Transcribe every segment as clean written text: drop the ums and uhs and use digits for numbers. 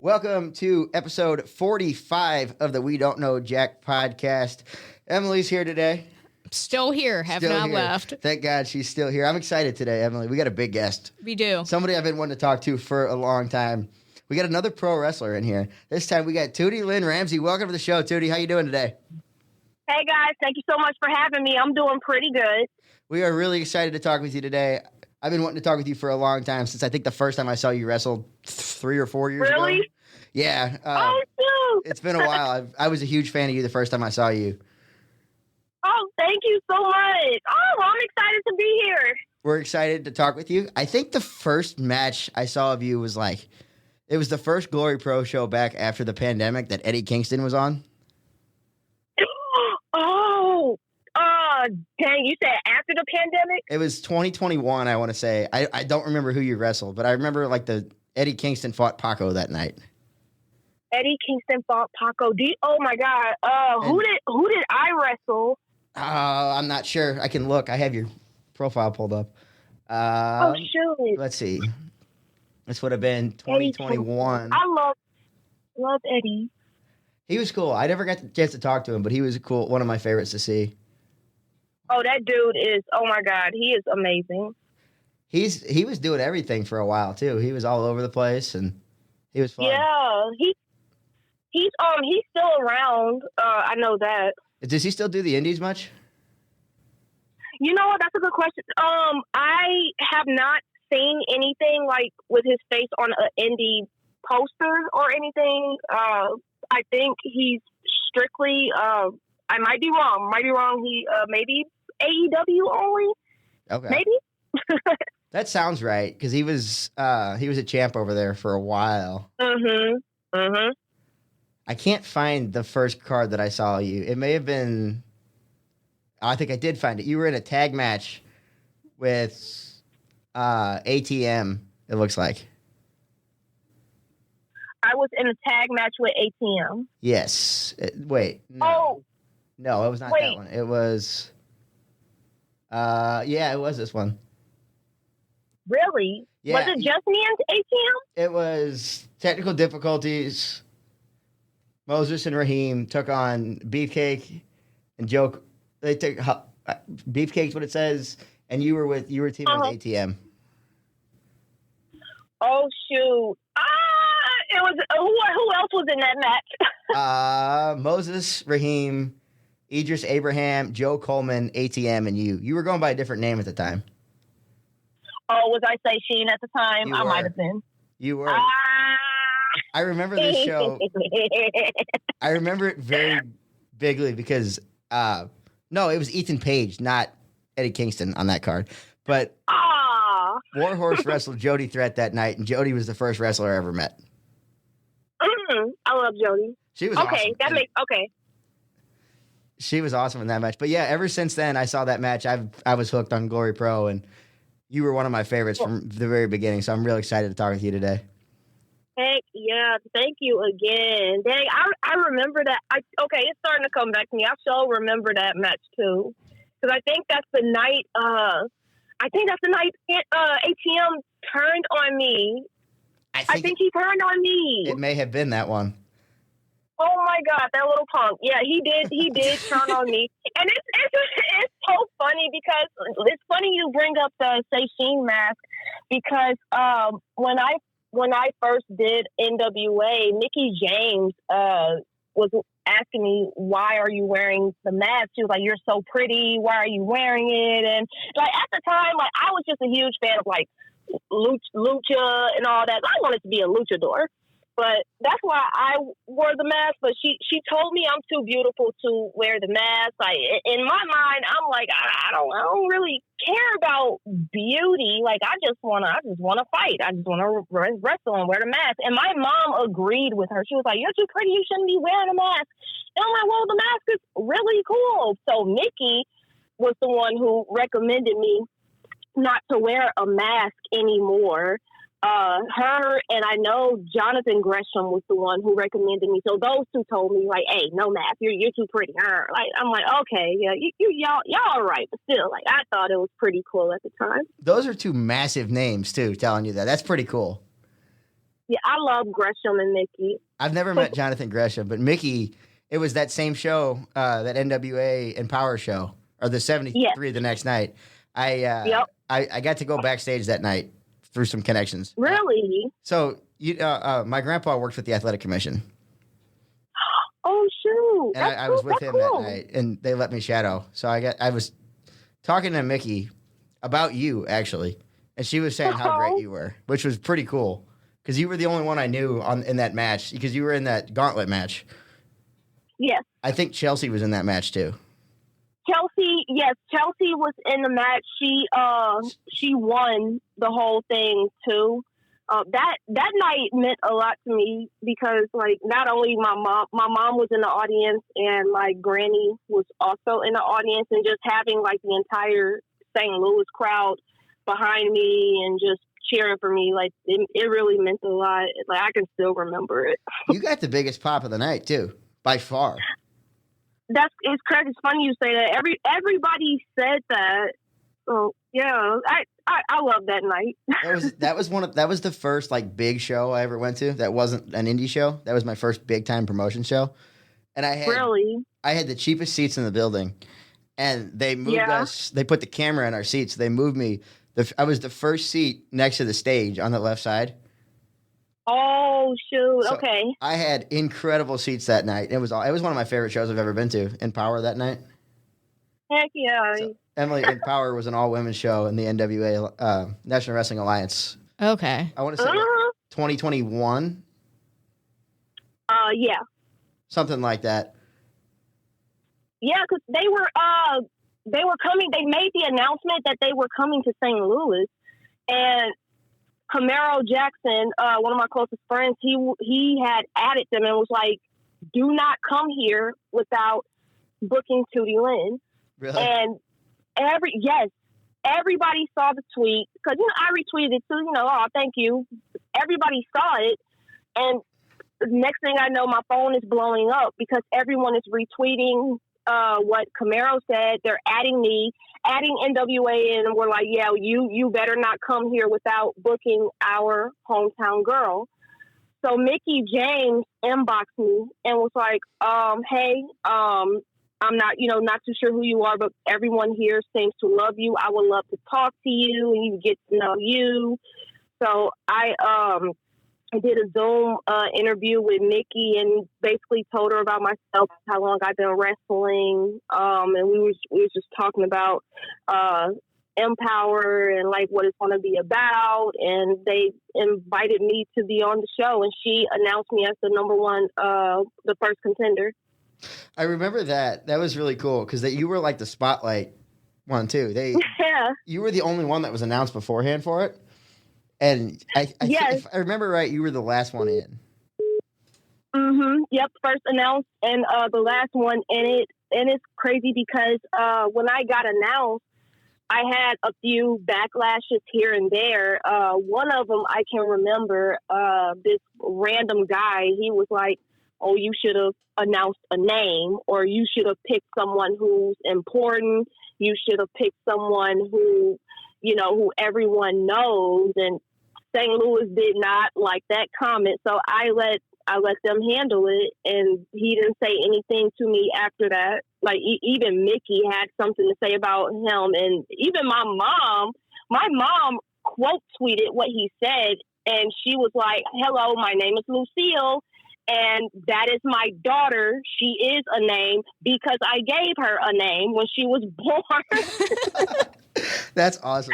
Welcome to episode 45 of the We Don't Know Jack podcast. Emily's here today. Still here, have Still not here. left. Thank God she's still here. I'm excited today, Emily. We got a big guest. We do. Somebody I've been wanting to talk to for a long time. We got another pro wrestler in here. This time we got Tootie Lynn Ramsey. Welcome to the show, Tootie. How you doing today? Hey, guys. Thank you so much for having me. I'm doing pretty good. We are really excited to talk with you today. I've been wanting to talk with you for a long time, since I think the first time I saw you wrestle 3 or 4 years ago. Really? Yeah. Oh, shoot. It's been a while. I was a huge fan of you the first time I saw you. Oh, thank you so much. Oh, I'm excited to be here. We're excited to talk with you. I think the first match I saw of you was it was the first Glory Pro show back after the pandemic that Eddie Kingston was on. Oh, dang, you said after the pandemic? It was 2021, I want to say. I don't remember who you wrestled, but I remember the Eddie Kingston fought Paco that night. Eddie Kingston fought Paco. Oh my God. Who did I wrestle? I'm not sure. I can look. I have your profile pulled up. Shoot. Let's see. This would have been 2021. I love Eddie. He was cool. I never got the chance to talk to him, but he was cool. One of my favorites to see. Oh, that dude is, oh my God, he is amazing. He was doing everything for a while too. He was all over the place and he was fun. Yeah, he's still around. I know that. Does he still do the indies much? You know what? That's a good question. I have not seen anything with his face on an indie poster or anything. I think he's strictly. I might be wrong. He maybe AEW only. Okay. Maybe. That sounds right, because he was a champ over there for a while. Mm-hmm. I can't find the first card that I saw you. It may have been. I think I did find it. You were in a tag match with ATM. It looks like. I was in a tag match with ATM. Yes. Wait. No. Oh. No, it was not that one. It was. Yeah, it was this one. Really? Yeah. Was it just me and ATM? It was technical difficulties. Moses and Raheem took on Beefcake and Joke. They took Beefcake's what it says, and you were teaming with ATM. Oh shoot! It was who else was in that match? Moses, Raheem, Idris Abraham, Joe Coleman, ATM, and you. You were going by a different name at the time. Oh, was I Sheen at the time? I might have been. You were. I remember this show. I remember it very bigly because, no, it was Ethan Page, not Eddie Kingston on that card. But Warhorse wrestled Jody Threat that night, and Jody was the first wrestler I ever met. I love Jody. She was okay. Awesome. Okay. She was awesome in that match. But yeah, ever since then, I saw that match. I was hooked on Glory Pro, and you were one of my favorites from the very beginning. So I'm really excited to talk with you today. Heck yeah! Thank you again. Dang, I remember that. It's starting to come back to me. I still remember that match too, because I think that's the night. ATM turned on me. I think he turned on me. It may have been that one. Oh my God, that little punk! Yeah, he did turn on me, and it's so funny because it's funny you bring up the Sheen mask because when I first did NWA, Mickey James was asking me, why are you wearing the mask? She was like, you're so pretty. Why are you wearing it? And at the time, I was just a huge fan of lucha and all that. I wanted to be a luchador. But that's why I wore the mask. But she told me I'm too beautiful to wear the mask. In my mind, I'm like, I don't really care about beauty. I just wanna fight. I just wanna wrestle and wear the mask. And my mom agreed with her. She was like, you're too pretty. You shouldn't be wearing a mask. And I'm like, well, the mask is really cool. So Mickey was the one who recommended me not to wear a mask anymore. Her and I know Jonathan Gresham was the one who recommended me. So those two told me hey, no mask, you're too pretty. I'm like, okay, yeah, y'all all right, but still, I thought it was pretty cool at the time. Those are two massive names too. Telling you that, that's pretty cool. Yeah, I love Gresham and Mickey. I've never met Jonathan Gresham, but Mickey, it was that same show, that NWA Empower show, or the 73 the next night. Yep. I got to go backstage that night through some connections. Really? So my grandpa worked with the athletic commission. Oh shoot! And I was with him that night, and they let me shadow. So I was talking to Mickey about you, actually, and she was saying how great you were, which was pretty cool because you were the only one I knew in that match because you were in that gauntlet match. Yes. I think Chelsea was in that match too. Chelsea was in the match. She won the whole thing too. That night meant a lot to me because, like, not only my mom was in the audience and my granny was also in the audience, and just having like the entire St. Louis crowd behind me and just cheering for me, like it really meant a lot. Like I can still remember it. You got the biggest pop of the night too, by far. It's correct. It's funny you say that. Everybody said that. So yeah, I love that night. that was the first like big show I ever went to. That wasn't an indie show. That was my first big time promotion show. And I had the cheapest seats in the building. And they moved us. They put the camera in our seats. They moved me. I was the first seat next to the stage on the left side. Oh shoot! So okay. I had incredible seats that night. It was one of my favorite shows I've ever been to. Empower that night. Heck yeah! So, Emily, Empower was an all-women show in the NWA National Wrestling Alliance. Okay. I want to say 2021. Yeah. Something like that. Yeah, because they were coming. They made the announcement that they were coming to St. Louis, and Camaro Jackson, one of my closest friends, he had added them and was like, "Do not come here without booking Tootie Lynn." Really? And everybody saw the tweet because I retweeted it too. Oh, thank you. Everybody saw it, and the next thing I know, my phone is blowing up because everyone is retweeting what Camaro said. They're adding me, adding NWA in, and we're like, yeah, you better not come here without booking our hometown girl. So Mickey James inboxed me and was like, hey, I'm not too sure who you are, but everyone here seems to love you. I would love to talk to you and you get to know you. So I did a Zoom interview with Mickey and basically told her about myself, how long I've been wrestling, and we was just talking about Empower and like what it's going to be about. And they invited me to be on the show, and she announced me as the number one, the first contender. I remember that. That was really cool because you were like the spotlight one too. You were the only one that was announced beforehand for it. And if I remember right, you were the last one in. Mm-hmm. Yep, first announced and the last one in it. And it's crazy because when I got announced, I had a few backlashes here and there. One of them I can remember, this random guy, he was like, oh, you should have announced a name, or you should have picked someone who's important. You should have picked someone who everyone knows. And St. Louis did not like that comment. So I let them handle it. And he didn't say anything to me after that. Like even Mickey had something to say about him. And even my mom quote tweeted what he said. And she was like, hello, my name is Lucille. And that is my daughter. She is a name because I gave her a name when she was born. That's awesome.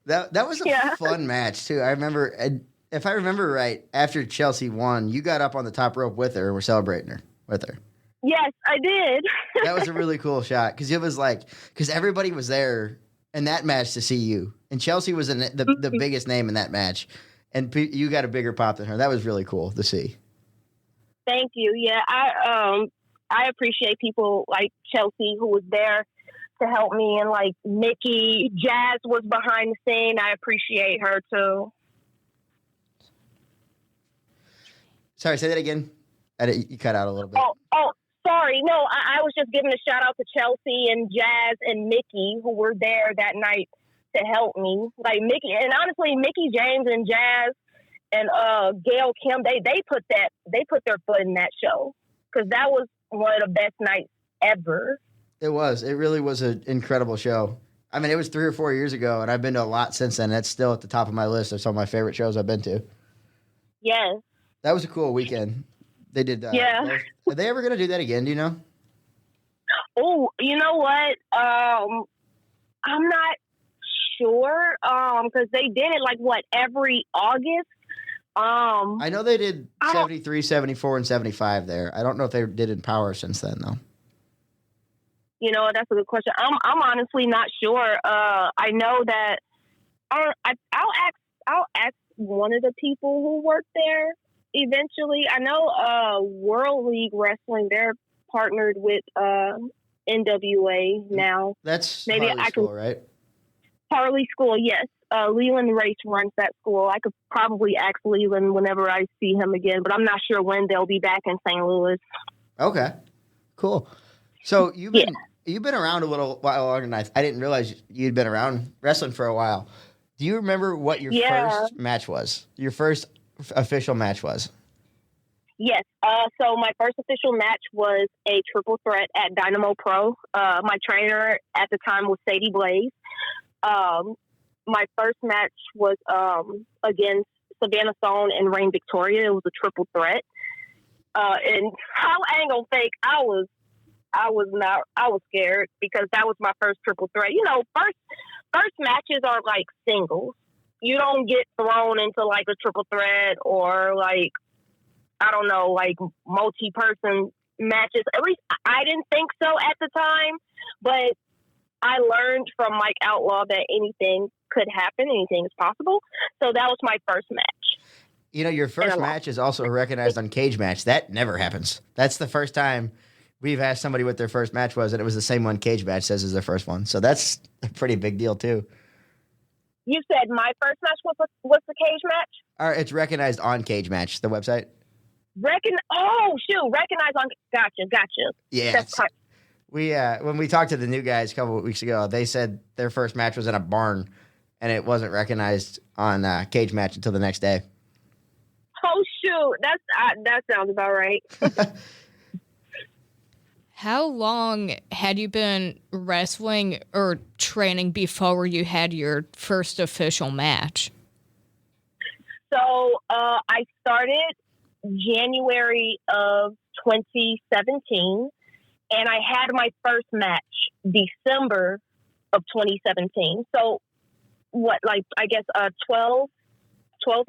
That was a fun match too. I remember, if I remember right, after Chelsea won, you got up on the top rope with her and were celebrating her with her. Yes, I did. That was a really cool shot because it was like everybody was there in that match to see you, and Chelsea was the biggest name in that match, and you got a bigger pop than her. That was really cool to see. Thank you. Yeah, I appreciate people like Chelsea who was there to help me, and like Mickey, Jazz was behind the scene. I appreciate her too. Sorry, say that again. You cut out a little bit. Oh, sorry. No, I was just giving a shout out to Chelsea and Jazz and Mickey who were there that night to help me. Like Mickey, and honestly, Mickey James and Jazz and Gail Kim, they put their foot in that show because that was one of the best nights ever. It was. It really was an incredible show. I mean, it was 3 or 4 years ago, and I've been to a lot since then. That's still at the top of my list of some of my favorite shows I've been to. Yes. That was a cool weekend. They did. Yeah. Are they ever going to do that again? Do you know? Oh, you know what? I'm not sure. Because they did it like every August. I know they did 73, 74, and 75 there. I don't know if they did in Power since then, though. You know, that's a good question. I'm honestly not sure. I know that I'll ask one of the people who work there eventually. I know World League Wrestling, they're partnered with NWA now. That's maybe Harley School, right? Harley School, yes. Leland Race runs that school. I could probably ask Leland whenever I see him again, but I'm not sure when they'll be back in St. Louis. Okay, cool. So you've been around a little while longer than I didn't realize you'd been around wrestling for a while. Do you remember what your first match was? Your first official match was? Yes. So my first official match was a triple threat at Dynamo Pro. My trainer at the time was Sadie Blaze. My first match was against Savannah Stone and Reign Victoria. It was a triple threat. And I ain't gonna fake, I was scared because that was my first triple threat. You know, first matches are like singles. You don't get thrown into like a triple threat or like, I don't know, like multi-person matches. At least I didn't think so at the time, but I learned from Mike Outlaw that anything could happen, anything is possible. So that was my first match. You know, your first match is also recognized on Cage Match. That never happens. That's the first time we've asked somebody what their first match was, and it was the same one Cage Match says is their first one. So that's a pretty big deal, too. You said my first match was the Cage Match? It's recognized on Cage Match, the website. Recognized on... Gotcha. Yeah. That's when we talked to the new guys a couple of weeks ago, they said their first match was in a barn, and it wasn't recognized on Cage Match until the next day. Oh, shoot. That sounds about right. How long had you been wrestling or training before you had your first official match? So I started January of 2017, and I had my first match December of 2017. So I guess 12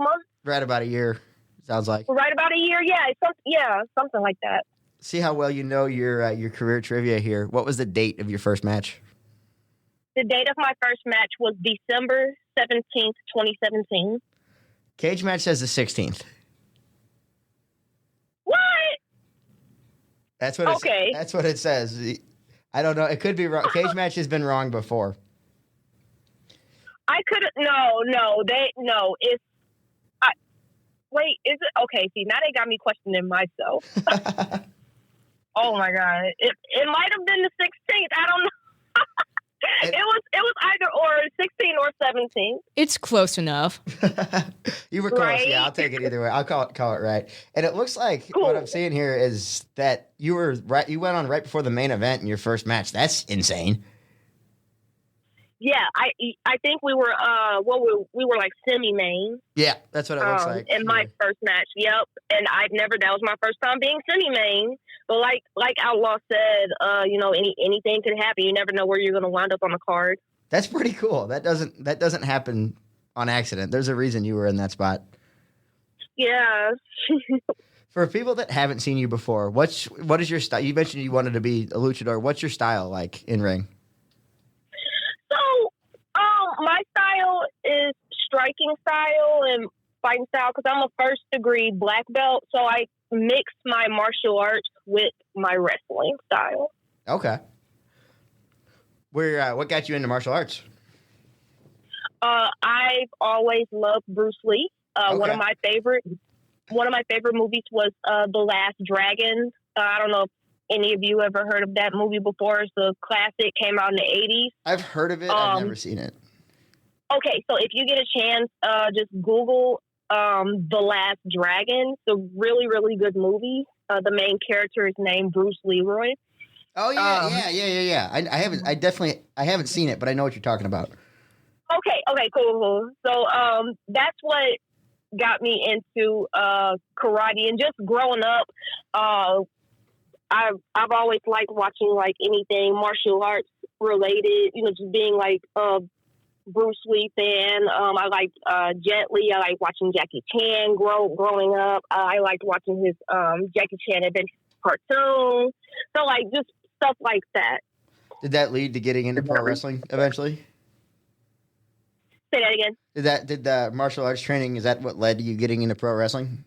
months? Right about a year, sounds like. Right about a year, yeah, something like that. See how well you know your career trivia here. What was the date of your first match? The date of my first match was December 17th, 2017. Cage Match says the 16th. What? That's what it says. I don't know. It could be wrong. Cage Match has been wrong before. I could wait, is it okay? See, now they got me questioning myself. Oh my God. It might have been the 16th. I don't know. It was either or 16 or 17. It's close enough. You were close. Right? Yeah, I'll take it either way. I'll call it right. And it looks like what I'm seeing here is that you were right. You went on right before the main event in your first match. That's insane. Yeah, I think we were we were like semi-main. Yeah, that's what it looks like. In my first match, yep. And that was my first time being semi-main. But like Outlaw said, anything could happen. You never know where you're going to wind up on the card. That's pretty cool. That doesn't happen on accident. There's a reason you were in that spot. Yeah. For people that haven't seen you before, what is your style? You mentioned you wanted to be a luchador. What's your style like in ring? So, my style is striking style and fighting style because I'm a first degree black belt. So I mix my martial arts with my wrestling style. Okay. What got you into martial arts? I've always loved Bruce Lee. Okay. One of my favorite movies was The Last Dragon. I don't know if any of you ever heard of that movie before. It's a classic, came out in the 80s. I've heard of it. I've never seen it. Okay, so if you get a chance, just Google The Last Dragon. It's a really, really good movie. The main character is named Bruce Leroy. Oh yeah. I haven't seen it, but I know what you're talking about. Okay, cool. So that's what got me into karate, and just growing up, I've always liked watching like anything martial arts related. You know, just being like Bruce Lee fan. I liked Jet Li. I liked watching Jackie Chan growing up. I liked watching his Jackie Chan Adventure cartoon. So like just stuff like that. Did that lead to getting into pro wrestling eventually? Say that again. Did the martial arts training, is that what led to you getting into pro wrestling?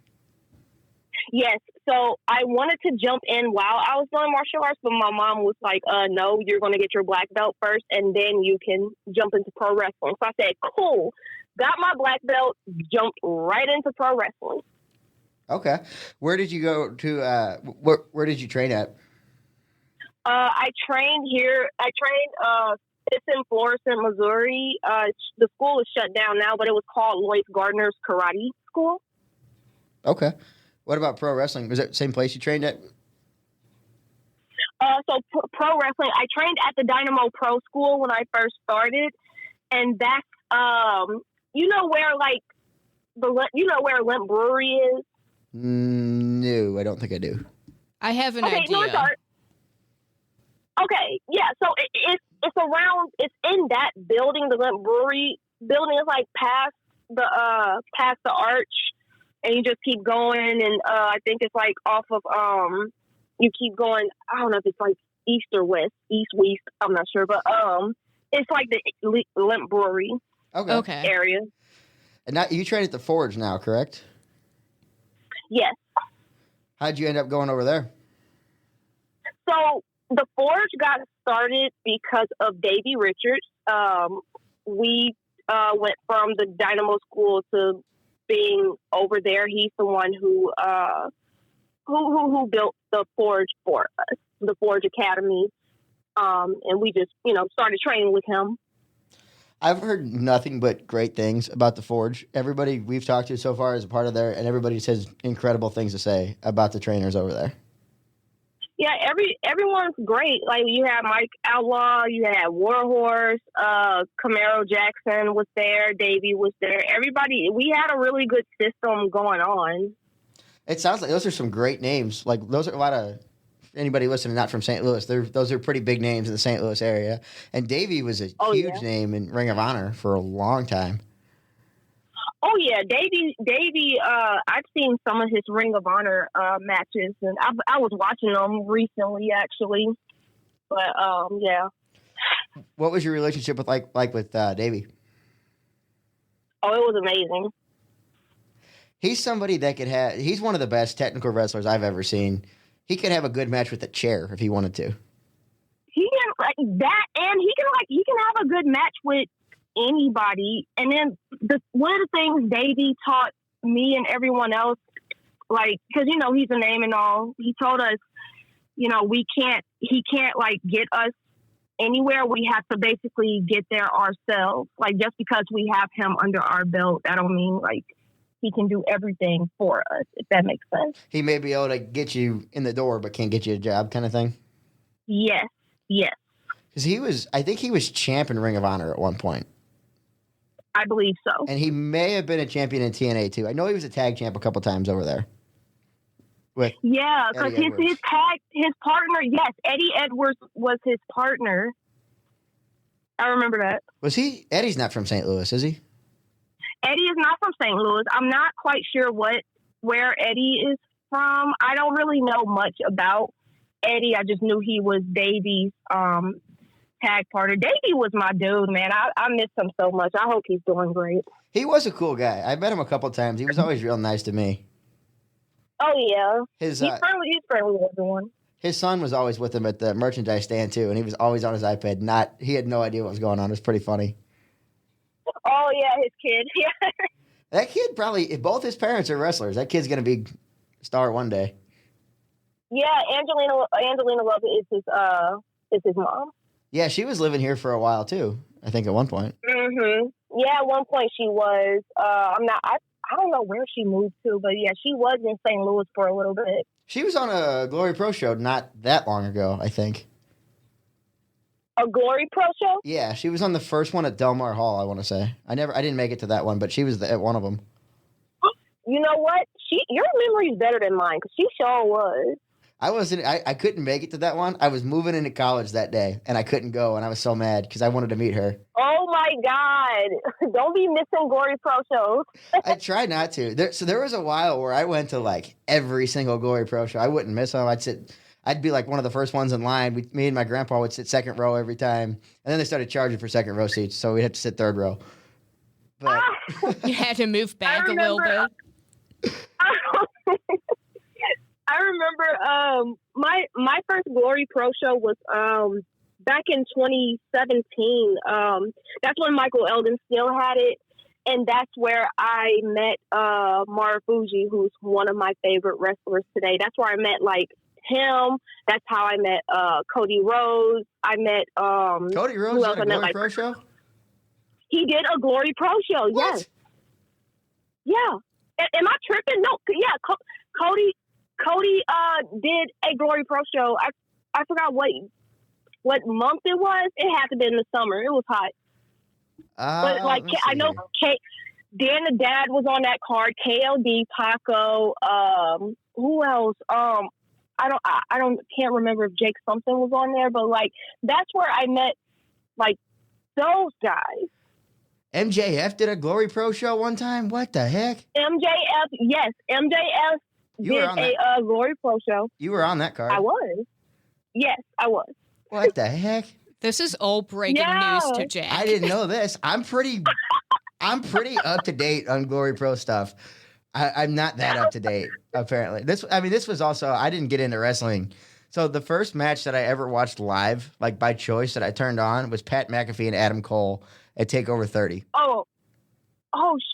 Yes. So I wanted to jump in while I was doing martial arts, but my mom was like, no, you're going to get your black belt first, and then you can jump into pro wrestling. So I said, cool. Got my black belt, jumped right into pro wrestling. Okay. Where did you go to, where did you train at? I trained here. It's in Florissant, Missouri. The school is shut down now, but it was called Lloyd Gardner's Karate School. Okay. What about pro wrestling? Was that the same place you trained at? So pro wrestling, I trained at the Dynamo Pro School when I first started, and that's you know where where Limp Brewery is. No, I don't think I do. I have an idea. No, it's art. Okay, yeah. So it's around. It's in that building. The Limp Brewery building is like past the arch. And you just keep going, and I think it's like off of you keep going. I don't know if it's like east or west, I'm not sure, but it's like the Limp Brewery area. And now you train at the Forge now, correct? Yes. How'd you end up going over there? So the Forge got started because of Davey Richards. We went from the Dynamo School to being over there. He's the one who built the Forge for us, the Forge Academy, and we just started training with him. I've heard nothing but great things about the Forge. Everybody we've talked to so far is a part of there, and everybody says incredible things to say about the trainers over there. Yeah, everyone's great. Like you had Mike Outlaw, you had Warhorse, Camaro Jackson was there, Davey was there. Everybody, we had a really good system going on. It sounds like those are some great names. Like those are a lot of anybody listening not from St. Louis. Those are pretty big names in the St. Louis area. And Davey was a huge name in Ring of Honor for a long time. Oh yeah, Davey. I've seen some of his Ring of Honor matches, and I was watching them recently, actually. But yeah. What was your relationship with with Davey? Oh, it was amazing. He's somebody that could have. He's one of the best technical wrestlers I've ever seen. He could have a good match with a chair if he wanted to. He can like that, and he can have a good match with anybody. And then one of the things Davey taught me and everyone else, like, because he's a name and all, he told us he can't like get us anywhere. We have to basically get there ourselves. Like, just because we have him under our belt, that don't mean like he can do everything for us, if that makes sense. He may be able to get you in the door but can't get you a job, kind of thing. Yes Because I think he was champ in Ring of Honor at one point. I believe so. And he may have been a champion in TNA too. I know he was a tag champ a couple times over there. Because his partner, yes, Eddie Edwards was his partner. I remember that. Was he? Eddie's not from St. Louis, is he? Eddie is not from St. Louis. I'm not quite sure where Eddie is from. I don't really know much about Eddie. I just knew he was Davey's tag partner. Davey was my dude, man. I miss him so much. I hope he's doing great. He was a cool guy. I met him a couple times. He was always real nice to me. Oh yeah, he's friendly. He's friendly with everyone. His son was always with him at the merchandise stand too, and he was always on his iPad. He had no idea what was going on. It was pretty funny. Oh yeah, his kid. Yeah. That kid probably, if both his parents are wrestlers, that kid's gonna be a star one day. Yeah, Angelina Love is his mom. Yeah, she was living here for a while too. I think at one point. Mhm. Yeah, at one point she was. I don't know where she moved to, but yeah, she was in St. Louis for a little bit. She was on a Glory Pro show not that long ago, I think. A Glory Pro show? Yeah, she was on the first one at Del Mar Hall, I want to say. I didn't make it to that one, but she was at one of them. You know what? Your memory's better than mine, because she sure was. I couldn't make it to that one. I was moving into college that day, and I couldn't go, and I was so mad because I wanted to meet her. Oh, my God. Don't be missing Glory Pro shows. I tried not to. There was a while where I went to, like, every single Glory Pro show. I wouldn't miss them. I'd be, like, one of the first ones in line. Me and my grandpa would sit second row every time, and then they started charging for second row seats, so we'd have to sit third row. But You had to move back a little bit. I remember my first Glory Pro show was back in 2017. That's when Michael Eldon still had it, and that's where I met Marufuji, who's one of my favorite wrestlers today. That's where I met like him. That's how I met Cody Rhodes. I met Cody Rhodes had a Glory Pro show? He did a Glory Pro show. What? Yes. Yeah. Am I tripping? No. Yeah. Cody did a Glory Pro show. I forgot what month it was. It had to be in the summer. It was hot. But like I know Dan the Dad was on that card. KLD, Paco. Who else? Can't remember if Jake something was on there. But like that's where I met like those guys. MJF did a Glory Pro show one time? What the heck? MJF, yes. MJF did a Glory Pro show. You were on that card? I was. Yes, I was. What the heck? This is all breaking news to Jack. I didn't know this. I'm pretty up to date on Glory Pro stuff. I'm not that up to date, apparently. This was also, I didn't get into wrestling. So the first match that I ever watched live, like by choice that I turned on, was Pat McAfee and Adam Cole at TakeOver 30. Oh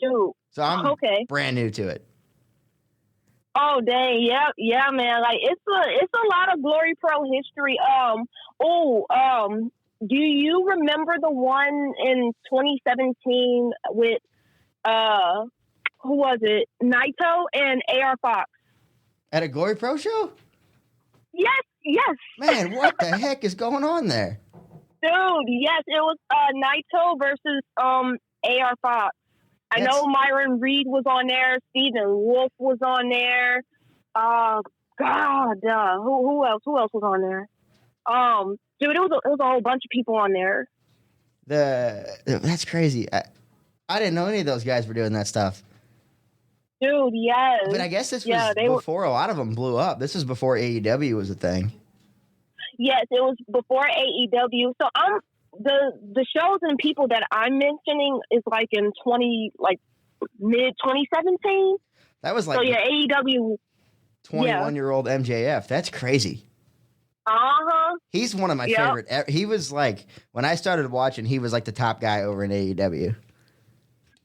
shoot. So I'm brand new to it. Oh dang, yeah, man. Like it's a lot of Glory Pro history. Do you remember the one in 2017 with who was it? Naito and AR Fox at a Glory Pro show? Yes. Man, what the heck is going on there? Dude, yes, it was Naito versus AR Fox. I know Myron Reed was on there. Stephen Wolf was on there. Who else? Who else was on there? Dude, it was a whole bunch of people on there. That's crazy. I didn't know any of those guys were doing that stuff. Dude, yes. But I guess this was before a lot of them blew up. This was before AEW was a thing. Yes, it was before AEW. So the shows and people that I'm mentioning is like in mid 2017. That was like AEW 21-year-old MJF. That's crazy. He's one of my favorite. He was like, when I started watching, he was like the top guy over in AEW.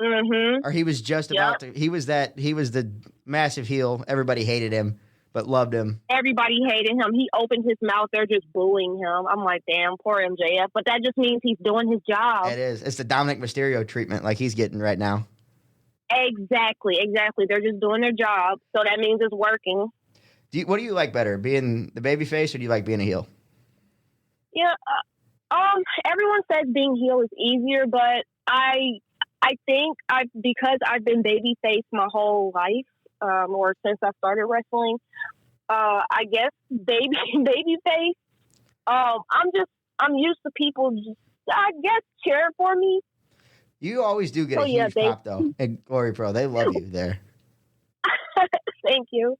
Mm-hmm. Or he was just about to. He was the massive heel. Everybody hated him, but loved him. Everybody hated him. He opened his mouth. They're just booing him. I'm like, damn, poor MJF. But that just means he's doing his job. It is. It's the Dominic Mysterio treatment like he's getting right now. Exactly. They're just doing their job. So that means it's working. What do you like better, being the babyface, or do you like being a heel? Yeah. Everyone says being heel is easier, but I think because I've been babyface my whole life, or since I started wrestling, I guess babyface. I'm used to people just, I guess, cheering for me. You always do get a huge pop though at Glory Pro. They love you there. Thank you.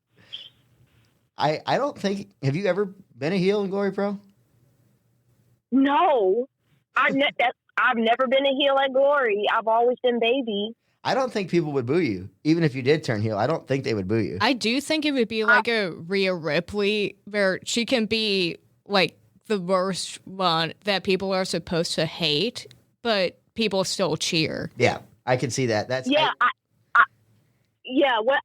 I don't think. Have you ever been a heel in Glory Pro? No, I've never been a heel at Glory. I've always been baby. I don't think people would boo you, even if you did turn heel. I don't think they would boo you. I do think it would be like a Rhea Ripley, where she can be like the worst one that people are supposed to hate, but people still cheer. Yeah, I can see that. That's Well,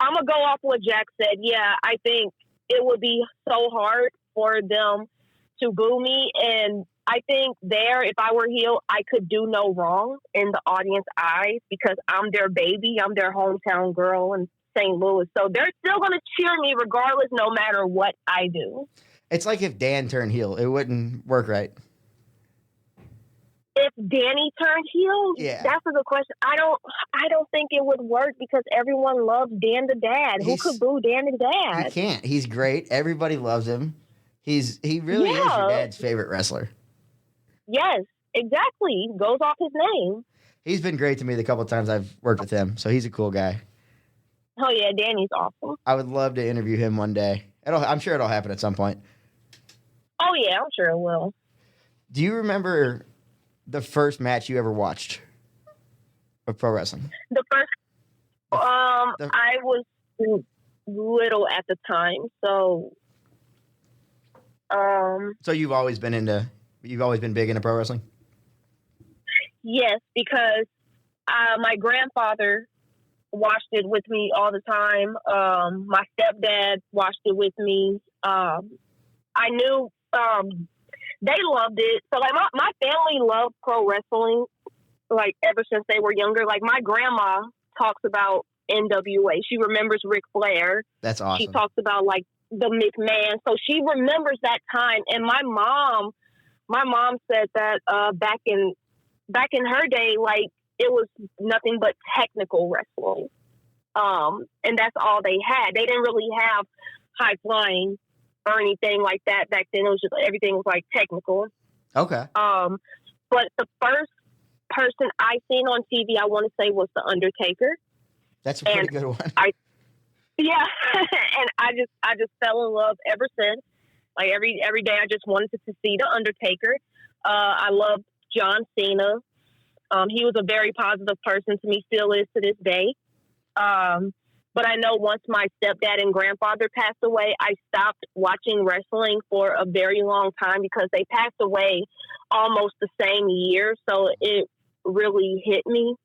I'm gonna go off what Jack said. Yeah, I think it would be so hard for them to boo me, and I think if I were heel, I could do no wrong in the audience eyes because I'm their baby. I'm their hometown girl in St. Louis. So they're still going to cheer me regardless, no matter what I do. It's like if Dan turned heel, it wouldn't work right. If Danny turned heel, Yeah. that's a good question. I don't think it would work because everyone loves Dan the Dad. Who could boo Dan the Dad? You can't. He's great. Everybody loves him. He really is your dad's favorite wrestler. Yes, exactly. Goes off his name. He's been great to me the couple of times I've worked with him, so he's a cool guy. Oh yeah, Danny's awesome. I would love to interview him one day. I'm sure it'll happen at some point. Oh yeah, I'm sure it will. Do you remember the first match you ever watched of pro wrestling? The first, I was little at the time, so. So you've always been big into pro wrestling? Yes, because my grandfather watched it with me all the time. My stepdad watched it with me. I knew they loved it. So like my family loved pro wrestling like ever since they were younger. Like my grandma talks about NWA. She remembers Ric Flair. That's awesome. She talks about like the McMahon. So she remembers that time. And my mom said that back in her day, like it was nothing but technical wrestling. And that's all they had. They didn't really have high flying or anything like that back then. It was just everything was like technical. Okay. But the first person I seen on TV, I want to say, was The Undertaker. That's a pretty good one. Yeah, and I just fell in love ever since. Like every day, I just wanted to see The Undertaker. I loved John Cena. He was a very positive person to me, still is to this day. But I know once my stepdad and grandfather passed away, I stopped watching wrestling for a very long time because they passed away almost the same year. So it really hit me.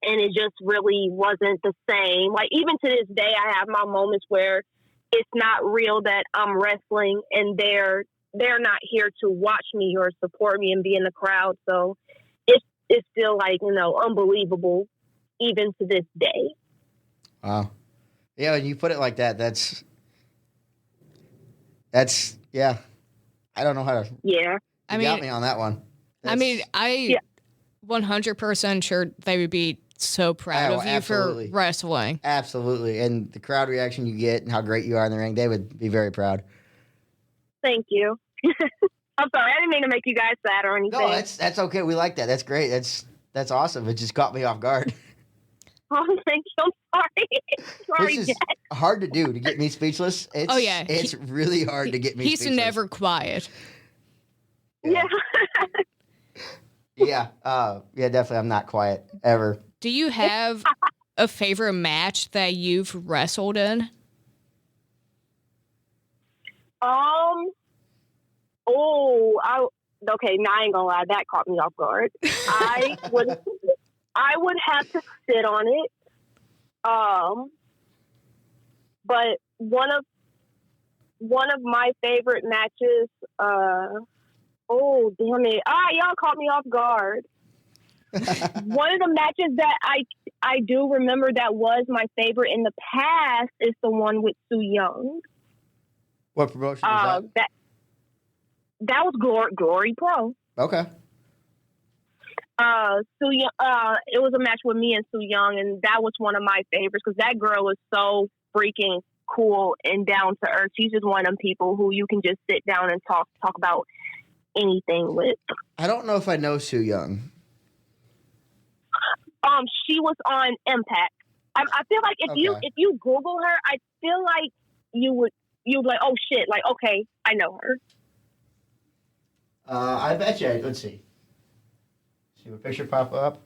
And it just really wasn't the same. Like, even to this day, I have my moments where it's not real that I'm wrestling and they're not here to watch me or support me and be in the crowd. So it's still like, unbelievable even to this day. Wow. Yeah, when you put it like that, that's yeah. I don't know how to. Yeah. You got me on that one. I 100% sure they would be so proud of you absolutely. for wrestling. Absolutely. And the crowd reaction you get and how great you are in the ring, they would be very proud. Thank you. I'm sorry. I didn't mean to make you guys sad or anything. No, that's okay. We like that. That's great. That's awesome. It just caught me off guard. Oh, thank you. I'm sorry. Which is hard to do, to get me speechless. It's really hard to get me speechless. He's never quiet. Yeah. Yeah. Yeah, definitely. I'm not quiet ever. Do you have a favorite match that you've wrestled in? Okay, now I ain't gonna lie, that caught me off guard. I would have to sit on it. But one of my favorite matches, oh damn it. Y'all caught me off guard. One of the matches that I do remember that was my favorite in the past is the one with Su Yung. What promotion was that? That was Glory Pro. Okay. Su Yung, it was a match with me and Su Yung, and that was one of my favorites because that girl is so freaking cool and down to earth. She's just one of them people who you can just sit down and talk about anything with. I don't know if I know Su Yung. She was on Impact. I feel like if you Google her, I feel like you'd be like, oh shit, like okay, I know her. I bet you. Let's see. See what picture pop up.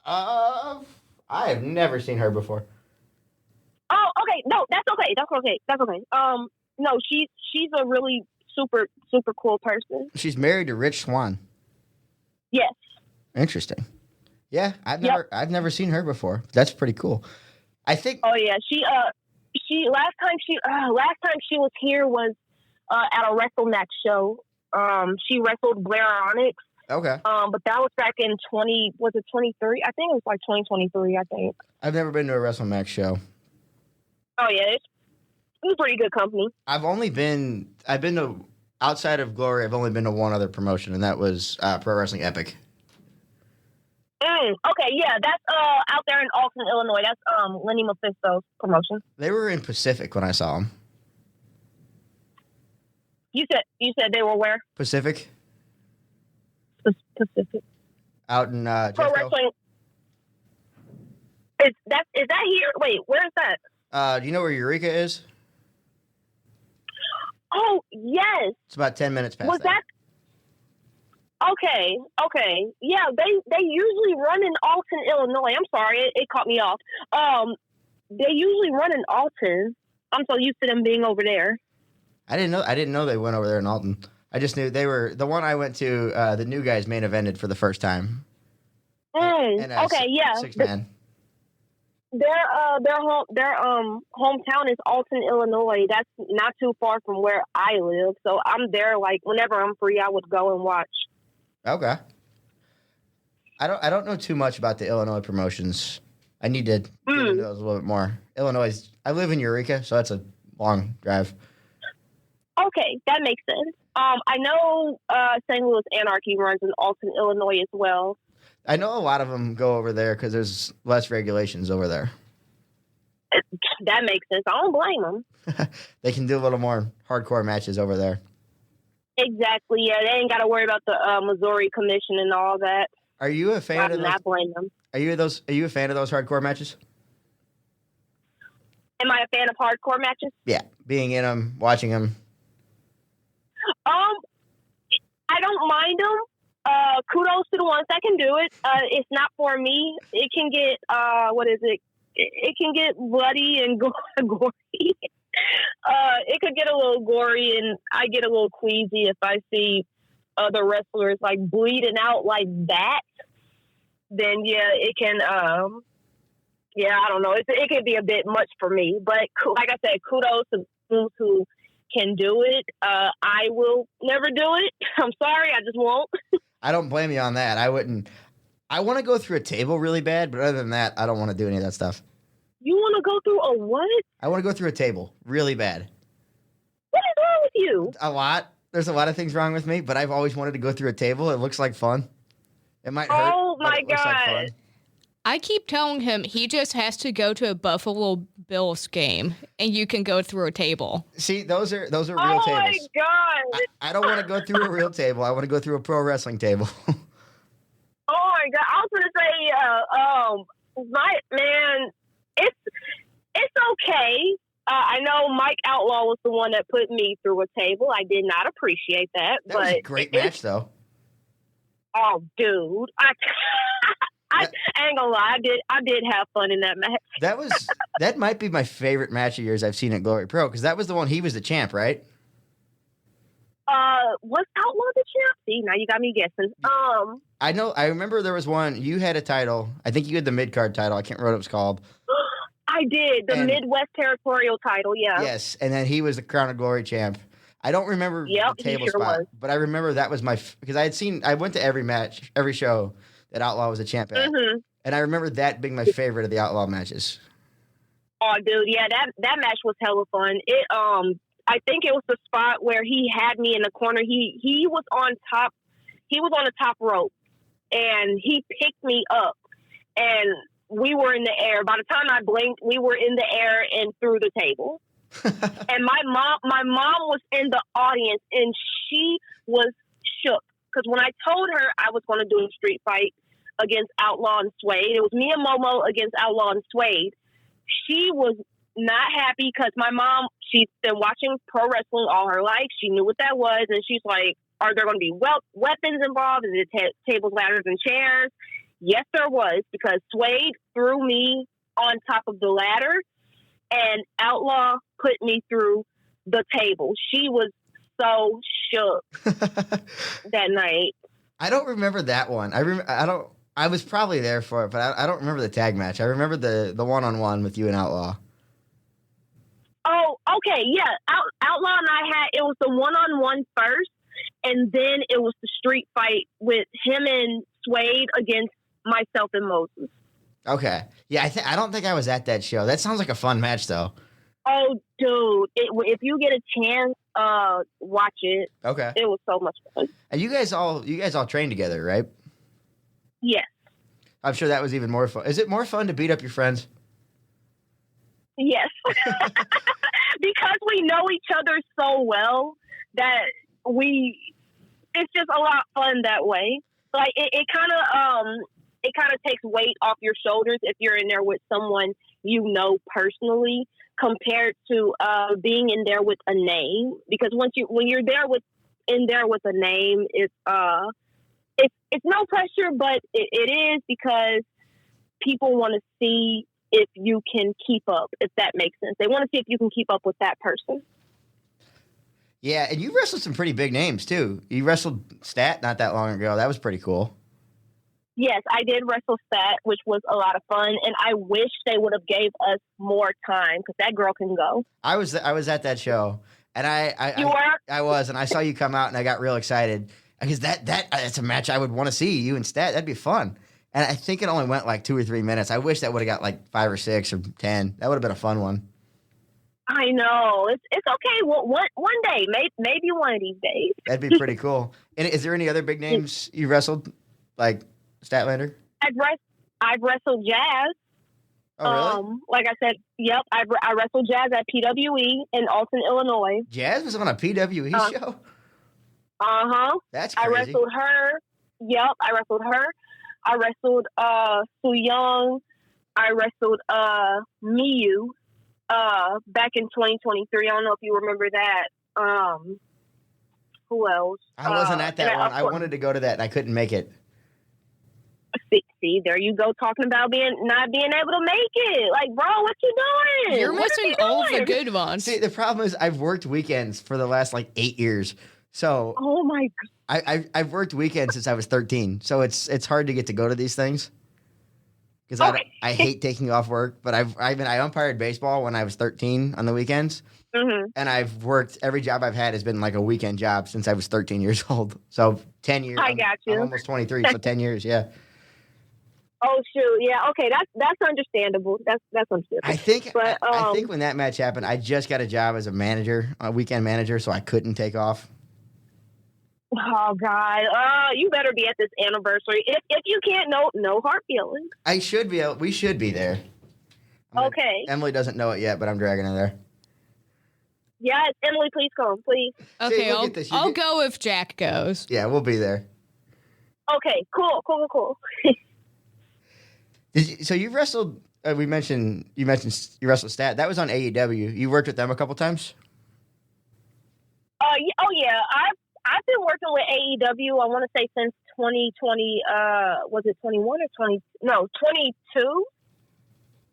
I have never seen her before. Oh, okay. No, that's okay. That's okay. No, she's a really super super cool person. She's married to Rich Swann. Yes. Interesting. Yeah, I've never seen her before. That's pretty cool. I think. Oh yeah, she last time she was here was at a WrestleMax show She wrestled Blair Onyx. Okay. But that was back in 23? I think it was like 2023, I think. I've never been to a WrestleMax show. Oh, yeah. It was a pretty good company. I've been to, outside of Glory, I've only been to one other promotion, and that was Pro Wrestling Epic. Okay, yeah, that's out there in Alton, Illinois. That's Lenny Mephisto's promotion. They were in Pacific when I saw them. You said they were where? Pacific? Pacific. Out in Pro Jeffco. Wrestling. Is that here? Wait, where is that? Do you know where Eureka is? Oh, yes. It's about 10 minutes past Was that? Okay. Yeah, they usually run in Alton, Illinois. I'm sorry, it caught me off. They usually run in Alton. I'm so used to them being over there. I didn't know they went over there in Alton. I just knew they were the one I went to. The new guys main evented for the first time. Okay, yeah. 6-man. Their hometown is Alton, Illinois. That's not too far from where I live. So I'm there like whenever I'm free, I would go and watch. Okay. I don't know too much about the Illinois promotions. I need to get into those a little bit more. Illinois. I live in Eureka, so that's a long drive. Okay, that makes sense. I know St. Louis Anarchy runs in Alton, Illinois as well. I know a lot of them go over there because there's less regulations over there. That makes sense. I don't blame them. They can do a little more hardcore matches over there. Exactly. Yeah, they ain't got to worry about the Missouri Commission and all that. Are you a fan of those? Not blame them. Are you a fan of those hardcore matches? Am I a fan of hardcore matches? Yeah, being in them, watching them. I don't mind them. Kudos to the ones that can do it. It's not for me. It can get It can get bloody and gory. It could get a little gory, and I get a little queasy if I see other wrestlers like bleeding out like that. Then yeah, it can. Yeah, I don't know. It could be a bit much for me, but like I said, kudos to those who can do it. I will never do it. I'm sorry, I just won't. I don't blame you on that. I wouldn't. I want to go through a table really bad, but other than that, I don't want to do any of that stuff. You want to go through a what? I want to go through a table really bad. What is wrong with you? A lot. There's a lot of things wrong with me, but I've always wanted to go through a table. It looks like fun. It might hurt. Oh my but it looks God. like fun. I keep telling him he just has to go to a Buffalo Bills game and you can go through a table. See, those are real tables. Oh my God. I don't want to go through a real table. I want to go through a pro wrestling table. Oh my God. I was going to say, my man, it's okay. I know Mike Outlaw was the one that put me through a table. I did not appreciate that. That was a great match, though. Oh, dude. I ain't gonna lie, I did have fun in that match. That might be my favorite match of yours I've seen at Glory Pro, because that was the one he was the champ, right? Was Outlaw the champ? See, now you got me guessing. I remember there was one, you had a title. I think you had the mid-card title. I can't remember what it was called. I did. The Midwest Territorial title, yeah. Yes, and then he was the Crown of Glory champ. I don't remember the table spot, but I remember that was because I went to every match, every show that Outlaw was a champ at. Mm-hmm. And I remember that being my favorite of the Outlaw matches. Oh, dude, yeah, that match was hella fun. I think it was the spot where he had me in the corner. He was on top. He was on the top rope, and he picked me up, and we were in the air. By the time I blinked, we were in the air and through the table. And my mom was in the audience, and she was shook because when I told her I was going to do a street fight against Outlaw and Suede, it was me and Momo against Outlaw and Suede. She was not happy because my mom, she's been watching pro wrestling all her life. She knew what that was, and she's like, "Are there going to be weapons involved? Is it tables, ladders, and chairs?" Yes, there was, because Suede threw me on top of the ladder, and Outlaw put me through the table. She was so shook that night. I don't remember that one. I was probably there for it, but I don't remember the tag match. I remember the one-on-one with you and Outlaw. Oh, okay, yeah. Outlaw and I it was the one-on-one first, and then it was the street fight with him and Suede against myself and Moses. Okay. Yeah, I don't think I was at that show. That sounds like a fun match, though. Oh, dude! If you get a chance, watch it. Okay. It was so much fun. And you guys all trained together, right? Yes. I'm sure that was even more fun. Is it more fun to beat up your friends? Yes. Because we know each other so well that it's just a lot of fun that way. Like it kind of takes weight off your shoulders if you're in there with someone you know personally, compared to being in there with a name. Because when you're in there with a name, it's no pressure, but it is, because people want to see if you can keep up, if that makes sense. They want to see if you can keep up with that person. Yeah, and you wrestled some pretty big names, too. You wrestled Stat not that long ago. That was pretty cool. Yes, I did wrestle Stat, which was a lot of fun, and I wish they would have gave us more time, because that girl can go. I was at that show, and You were? I was, and I saw you come out, and I got real excited, because that's a match I would want to see, you and Stat. That'd be fun. And I think it only went like 2 or 3 minutes. I wish that would have got like 5 or 6 or 10. That would have been a fun one. I know. It's okay. Well, one day, maybe one of these days. That'd be pretty cool. And is there any other big names you wrestled, like Statlander? I've wrestled Jazz. Oh, really? Like I said, yep. I wrestled Jazz at PWE in Alton, Illinois. Jazz was on a PWE show? Uh-huh. That's crazy. I wrestled her. Yep, I wrestled her. I wrestled Su Young. I wrestled Miyu back in 2023. I don't know if you remember that. Who else? I wasn't at that one. I wanted to go to that, and I couldn't make it. See, there you go, talking about not being able to make it. Like, bro, what you doing? You're missing all of the good ones. See, the problem is I've worked weekends for the last like 8 years. So, oh my God. I've worked weekends since I was 13. So it's hard to get to go to these things, because I hate taking off work. But I umpired baseball when I was 13 on the weekends, and I've worked, every job I've had has been like a weekend job since I was 13 years old. So 10 years. I got you. I'm almost 23, so 10 years. Yeah. Oh shoot, yeah, okay, that's understandable. That's understandable. I think when that match happened, I just got a job as a weekend manager, so I couldn't take off. Oh God, you better be at this anniversary. If you can't, no hard feelings. I should be. We should be there. Okay. Emily doesn't know it yet, but I'm dragging her there. Yes, Emily, please come, please. Okay, I'll go if Jack goes. Yeah, we'll be there. Okay, cool. So you wrestled? You mentioned you wrestled Stat. That was on AEW. You worked with them a couple times. Yeah. I've been working with AEW. I want to say since 2020. Was it 21 or 20? No, 22.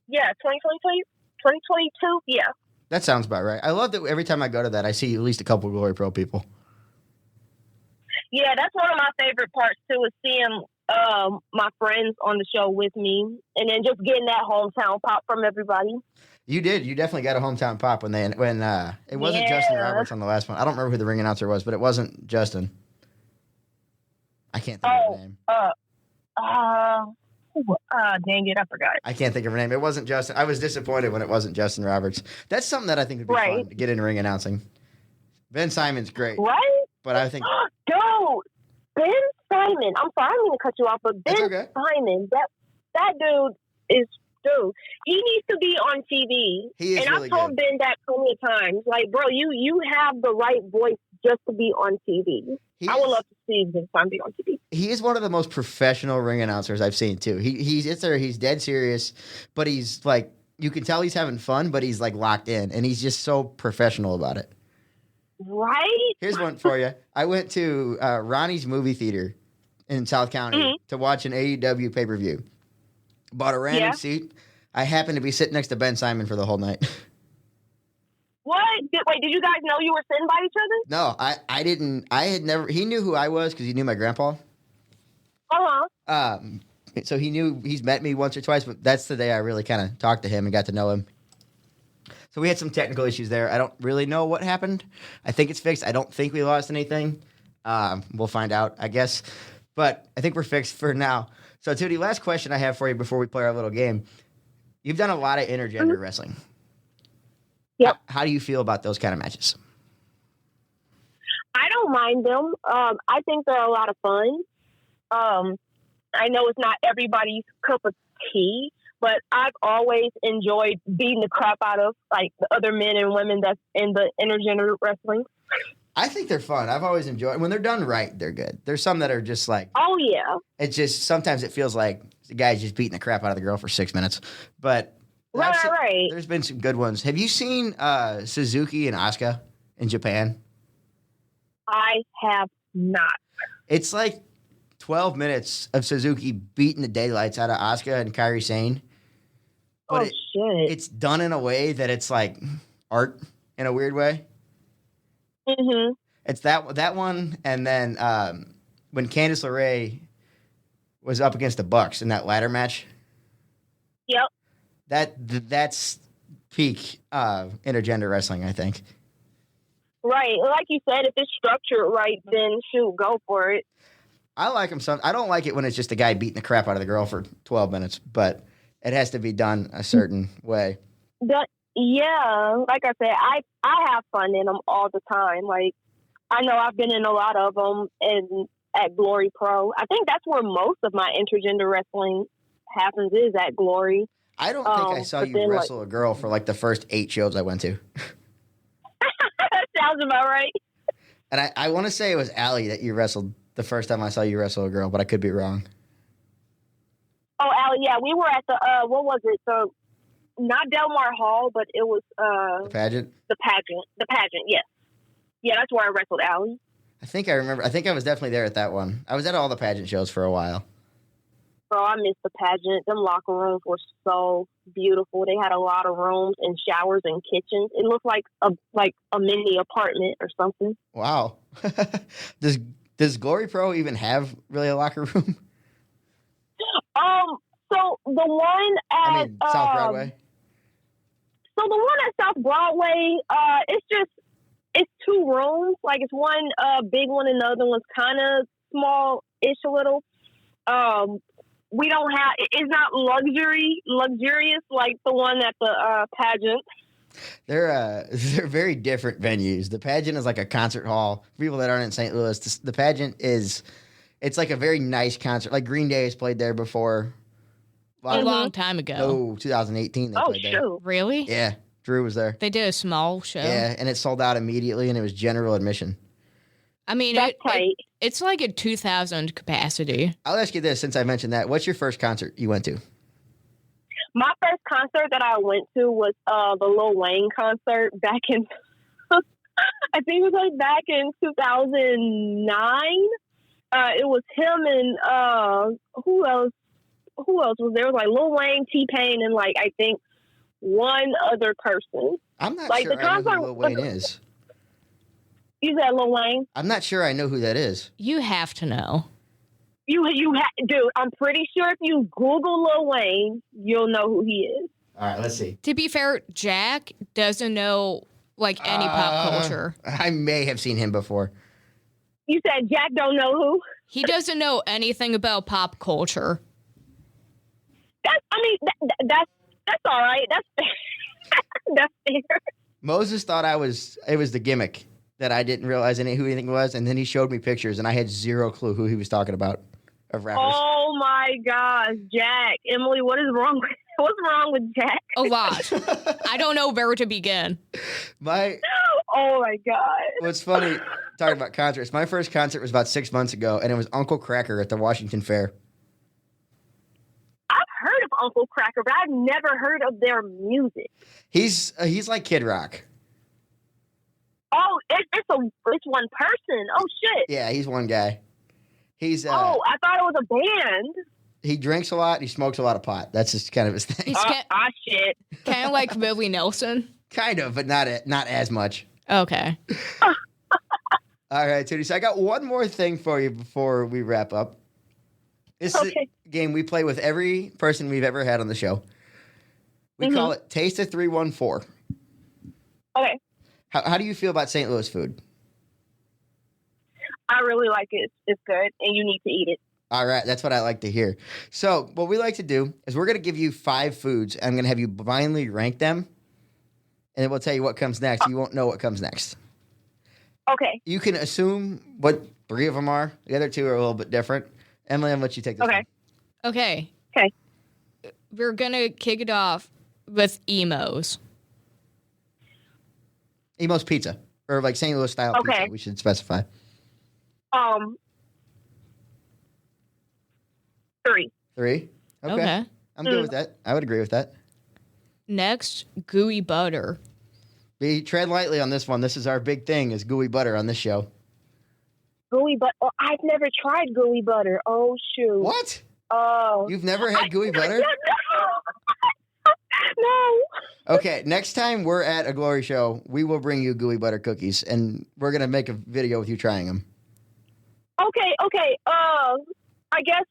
Yeah, 2022. 2022. Yeah. That sounds about right. I love that every time I go to that, I see at least a couple of Glory Pro people. Yeah, that's one of my favorite parts too, is seeing my friends on the show with me, and then just getting that hometown pop from everybody. You did. You definitely got a hometown pop when it wasn't Justin Roberts on the last one. I don't remember who the ring announcer was, but it wasn't Justin. I can't think of her name. Dang it, I forgot. I can't think of her name. It wasn't Justin. I was disappointed when it wasn't Justin Roberts. That's something that I think would be fun to get in ring announcing. Ben Simon's great. Right? But I think... Dude, Ben Simon. I'm sorry, I'm going to cut you off, but Ben Simon, that dude is... Dude, he needs to be on TV. He is, and really I've told Ben that plenty of times. Like, bro, you have the right voice just to be on TV. I would love to see Ben Simon be on TV. He is one of the most professional ring announcers I've seen too. He sits there, he's dead serious, but he's like, you can tell he's having fun, but he's like locked in, and he's just so professional about it. Right? Here's one for you. I went to Ronnie's movie theater in South County to watch an AEW pay-per-view. Bought a random seat. I happened to be sitting next to Ben Simon for the whole night. What? Wait, did you guys know you were sitting by each other? No, I didn't. I had never. He knew who I was because he knew my grandpa. So he's met me once or twice, but that's the day I really kind of talked to him and got to know him. So we had some technical issues there. I don't really know what happened. I think it's fixed. I don't think we lost anything. We'll find out, I guess. But I think we're fixed for now. So, Tootie, last question I have for you before we play our little game. You've done a lot of intergender wrestling. Yep. How do you feel about those kind of matches? I don't mind them. I think they're a lot of fun. I know it's not everybody's cup of tea, but I've always enjoyed beating the crap out of like the other men and women that's in the intergender wrestling. I think they're fun. I've always enjoyed when they're done right. They're good. There's some that are just like, oh yeah, it's just sometimes it feels like the guy's just beating the crap out of the girl for 6 minutes. But right. There's been some good ones. Have you seen Suzuki and Asuka in Japan? I have not. It's like 12 minutes of Suzuki beating the daylights out of Asuka and Kairi Sane. But shit! It's done in a way that it's like art in a weird way. Mm-hmm. It's that one, and then when Candice LeRae was up against the Bucks in that ladder match. Yep. That's peak intergender wrestling, I think. Right, like you said, if it's structured right, then shoot, go for it. I like them some. I don't like it when it's just a guy beating the crap out of the girl for 12 minutes, but it has to be done a certain way. Yeah, like I said, I have fun in them all the time. Like, I know I've been in a lot of them at Glory Pro. I think that's where most of my intergender wrestling happens, is at Glory. I don't think I saw you wrestle a girl for like the first 8 shows I went to. That sounds about right. And I want to say it was Allie that you wrestled the first time I saw you wrestle a girl, but I could be wrong. Oh, Allie, yeah, we were at the what was it? So not Delmar Hall, but it was the pageant. The pageant, yes. Yeah, that's where I wrestled Allie. I think I remember. I think I was definitely there at that one. I was at all the pageant shows for a while. Bro, I missed the pageant. Them locker rooms were so beautiful. They had a lot of rooms and showers and kitchens. It looked like a mini apartment or something. Wow. Does Glory Pro even have really a locker room? So the one at South Broadway. So the one at South Broadway, it's 2 rooms. Like, it's one big one and the other one's kind of small-ish a little. We don't have, it's not luxurious like the one at the pageant. They're very different venues. The pageant is like a concert hall. For people that aren't in St. Louis, the pageant it's like a very nice concert. Like Green Day has played there before. A long time ago. Oh, 2018 they played there. Shoot. Really? Yeah, Drew was there. They did a small show. Yeah, and it sold out immediately, and it was general admission. I mean, it's like a 2,000 capacity. I'll ask you this, since I mentioned that. What's your first concert you went to? My first concert that I went to was the Lil Wayne concert back in, I think it was like back in 2009. It was him and who else was there? It was like Lil Wayne, T-Pain, and like I think one other person. I'm not like sure the concert, I know who Lil Wayne is. You said Lil Wayne? I'm not sure I know who that is. You have to know. Dude, I'm pretty sure if you Google Lil Wayne, you'll know who he is. All right, let's see. To be fair, Jack doesn't know like any pop culture. I may have seen him before. You said Jack don't know who? He doesn't know anything about pop culture. That's all right. That's fair. Moses thought it was the gimmick that I didn't realize who anything was, and then he showed me pictures, and I had zero clue who he was talking about of rappers. Oh my gosh, Jack. Emily, what's wrong with Jack? A lot. I don't know where to begin. Oh my God. What's funny, talking about concerts, my first concert was about 6 months ago, and it was Uncle Kracker at the Washington Fair. I've heard of Uncle Kracker, but I've never heard of their music. He's like Kid Rock. Oh, it's one person. Oh shit. Yeah, he's one guy. I thought it was a band. He drinks a lot. He smokes a lot of pot. That's just kind of his thing. Shit. Kind of like Willie Nelson. Kind of, but not as much. Okay. All right, Tootie. So I got one more thing for you before we wrap up. This is a game we play with every person we've ever had on the show. We call it Taste of 314. Okay. How do you feel about St. Louis food? I really like it. It's good, and you need to eat it. All right, that's what I like to hear. So, what we like to do is we're going to give you 5 foods. And I'm going to have you blindly rank them, and then we'll tell you what comes next. You won't know what comes next. Okay. You can assume what 3 of them are. The other 2 are a little bit different. Emily, I'm going to let you take this one. Okay. Okay. We're going to kick it off with Emos. Emo's Pizza, or like St. Louis style pizza, we should specify. 3. 3? Okay. I'm good with that. I would agree with that. Next, gooey butter. Tread lightly on this one. This is our big thing, is gooey butter on this show. Gooey butter? Oh, I've never tried gooey butter. Oh, shoot. What? Oh. You've never had gooey butter? No. Okay, next time we're at a Glory show, we will bring you gooey butter cookies, and we're going to make a video with you trying them. Okay. I guess.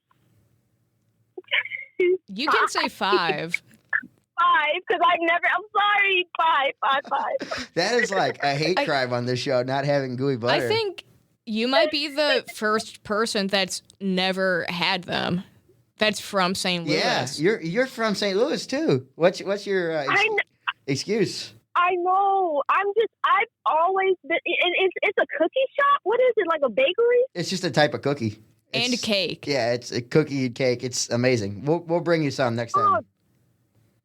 You can say 5. 5, because I've never. I'm sorry. 5. That is like a hate crime on this show, not having gooey butter. I think you might be the first person that's never had them. That's from St. Louis. Yeah, you're from St. Louis too. What's your excuse? I know. I've always been. It's a cookie shop. What is it, like a bakery? It's just a type of cookie. And a cake. Yeah, it's a cookie and cake. It's amazing. We'll bring you some next time.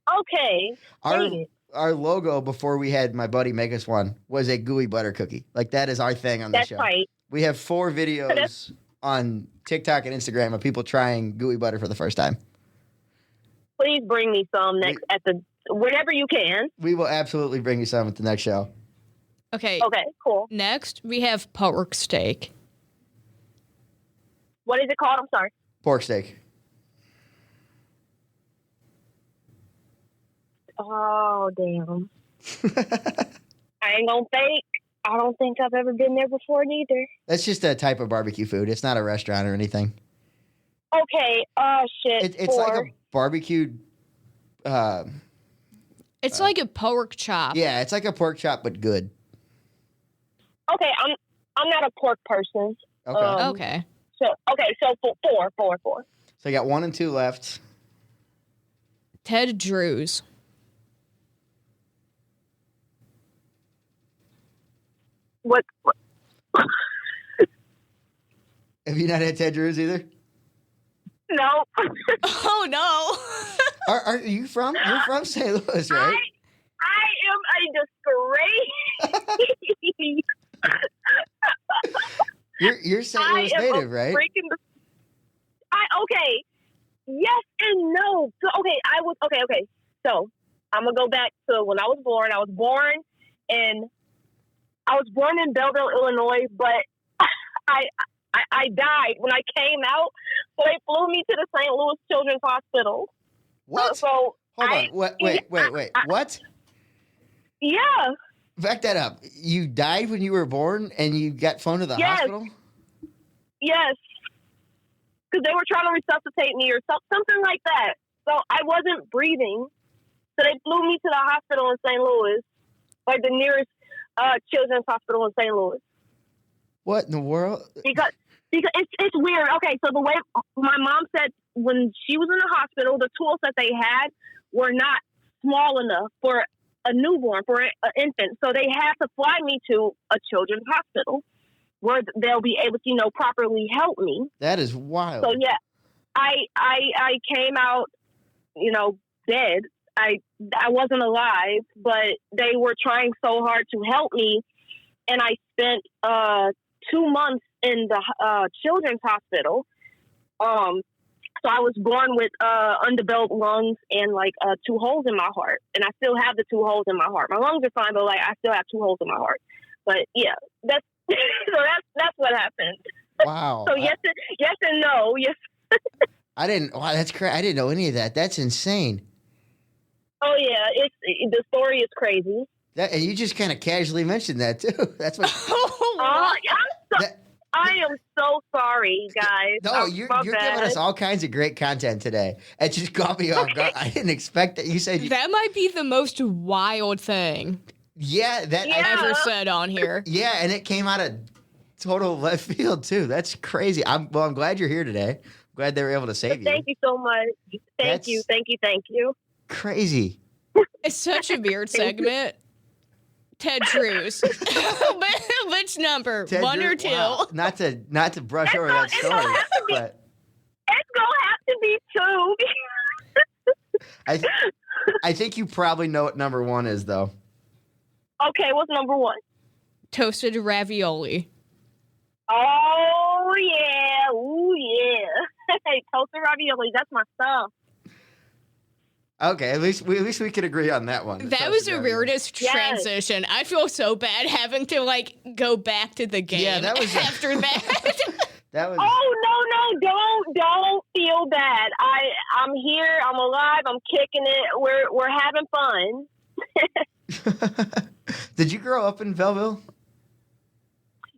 Oh, okay. Our logo before we had my buddy make us one was a gooey butter cookie. Like that is our thing on the show. That's right. We have 4 videos on TikTok and Instagram of people trying gooey butter for the first time. Please bring me some next whenever you can. We will absolutely bring you some at the next show. Okay. Okay, cool. Next, we have pork steak. What is it called? I'm sorry. Pork steak. Oh, damn. I ain't gonna fake. I don't think I've ever been there before neither. That's just a type of barbecue food. It's not a restaurant or anything. Okay, shit. It's like a barbecued... it's like a pork chop. Yeah, it's like a pork chop, but good. Okay, I'm not a pork person. Okay. Okay. So 4. So I got 1 and 2 left. Ted Drew's. What? Have you not had Ted Drew's either? No. Oh no. Are you from? You're from St. Louis, right? I am a disgrace. You're St. Louis native, right? Okay. Yes and no. So, okay. So I'm gonna go back to when I was born. I was born in Belleville, Illinois, but I died when I came out. So they flew me to the St. Louis Children's Hospital. What? Hold on. Wait. What? Yeah. Back that up. You died when you were born and you got flown to the hospital? Yes. Because they were trying to resuscitate me or something like that. So I wasn't breathing. So they flew me to the hospital in St. Louis, like the nearest children's hospital in St. Louis. What in the world? Because it's weird. Okay, so the way my mom said when she was in the hospital, the tools that they had were not small enough for a newborn, for an infant. So they had to fly me to a children's hospital where they'll be able to, properly help me. That is wild. So yeah, I came out, dead. I wasn't alive, but they were trying so hard to help me, and I spent 2 months in the children's hospital. So I was born with undeveloped lungs and 2 holes in my heart, and I still have the 2 holes in my heart. My lungs are fine, but I still have 2 holes in my heart. But yeah, that's that's what happened. Wow. So yes and no. Yes. I didn't. Wow, that's crazy. I didn't know any of that. That's insane. Oh yeah, the story is crazy. And you just kind of casually mentioned that too. That's what. I am so sorry, guys. No, you're giving us all kinds of great content today. It just caught me off guard. I didn't expect that. You said that might be the most wild thing. Yeah, I've ever said on here. Yeah, and it came out of total left field too. That's crazy. I'm glad you're here today. Glad they were able to save you. Thank you so much. Thank you. Crazy. It's such a weird segment. Ted Drews. Which number? Ted 1 or Drew- 2? wow. Not to brush over that It's gonna story, have to be- but It's gonna have to be 2. I think you probably know what number 1 is though. Okay, what's number 1? Toasted ravioli. Oh yeah, ooh yeah. Hey, toasted ravioli, that's my stuff. Okay, at least we could agree on that one. That was the weirdest Yes. transition. I feel so bad having to go back to the game. Yeah, that was after that. That was. Oh no, don't feel bad. I'm here, I'm alive, I'm kicking it. We're having fun. Did you grow up in Belleville?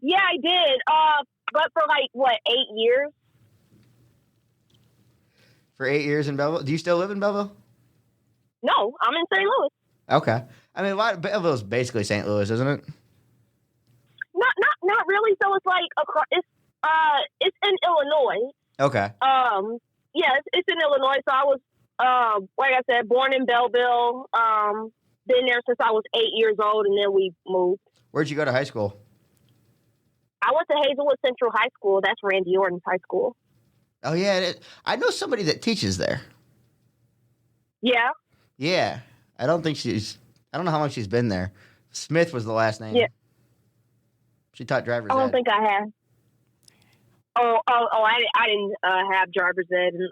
Yeah, I did. But for 8 years? For 8 years in Belleville? Do you still live in Belleville? No, I'm in St. Louis. Okay. I mean, a lot of Belleville's basically St. Louis, isn't it? Not really. So it's it's in Illinois. Okay. Yeah, it's in Illinois. So I was like I said, born in Belleville. Been there since I was 8 years old, and then we moved. Where'd you go to high school? I went to Hazelwood Central High School. That's Randy Orton's high school. Oh yeah, I know somebody that teaches there. Yeah. Yeah, I don't know how long she's been there. Smith was the last name. Yeah. She taught driver's I don't ed. think I have. I didn't have driver's ed in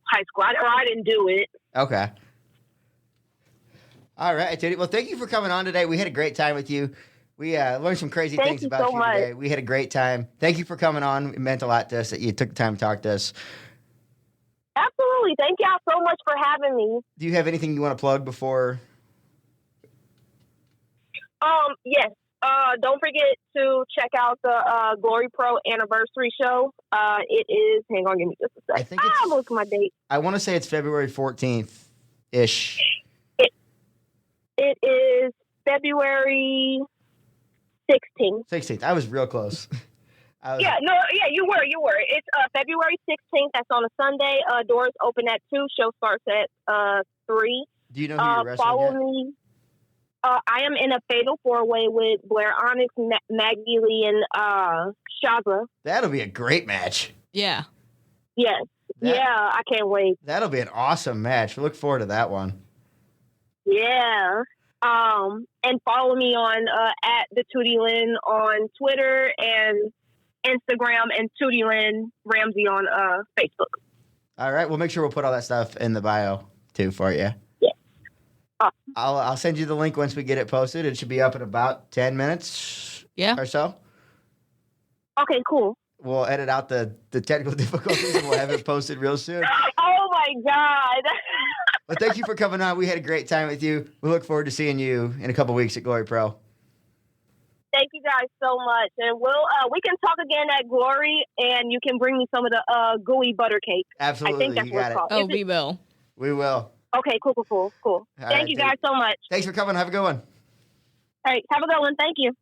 high school. I didn't do it. Okay. All right, Tootie. Well, thank you for coming on today. We had a great time with you. We learned some crazy Thank things you about so you much. today. We had a great time. Thank you for coming on. It meant a lot to us that you took the time to talk to us. Absolutely. Thank y'all so much for having me. Do you have anything you want to plug before? Yes. Don't forget to check out the Glory Pro anniversary show. It is. Hang on, give me just a second. I think it's. Look at my date. I want to say it's February 14th ish. It is February 16th. 16th. I was real close. Yeah, you were. It's February 16th. That's on a Sunday. Doors open at 2. Show starts at 3. Do you know who you're wrestling Follow yet? me. I am in a fatal 4-way with Blair Onyx, Maggie Lee, and Shaza. That'll be a great match. Yeah. Yes. I can't wait. That'll be an awesome match. We look forward to that one. Yeah. And follow me on at the Tootie Lynn on Twitter and Instagram, and Tootie Lynn Ramsey on Facebook. All right. We'll make sure we'll put all that stuff in the bio too for you. Yeah. Awesome. I'll send you the link once we get it posted. It should be up in about 10 minutes or so. Okay, cool. We'll edit out the technical difficulties and we'll have it posted real soon. Oh my God. But thank you for coming on. We had a great time with you. We look forward to seeing you in a couple weeks at Glory Pro. Thank you guys so much. And we can talk again at Glory, and you can bring me some of the gooey butter cake. Absolutely. I think that's you what got it's it. called. Oh, Is it- we will. We will. Okay, cool. All Thank right, you guys so much. Thanks for coming. Have a good one. All right, have a good one. Thank you.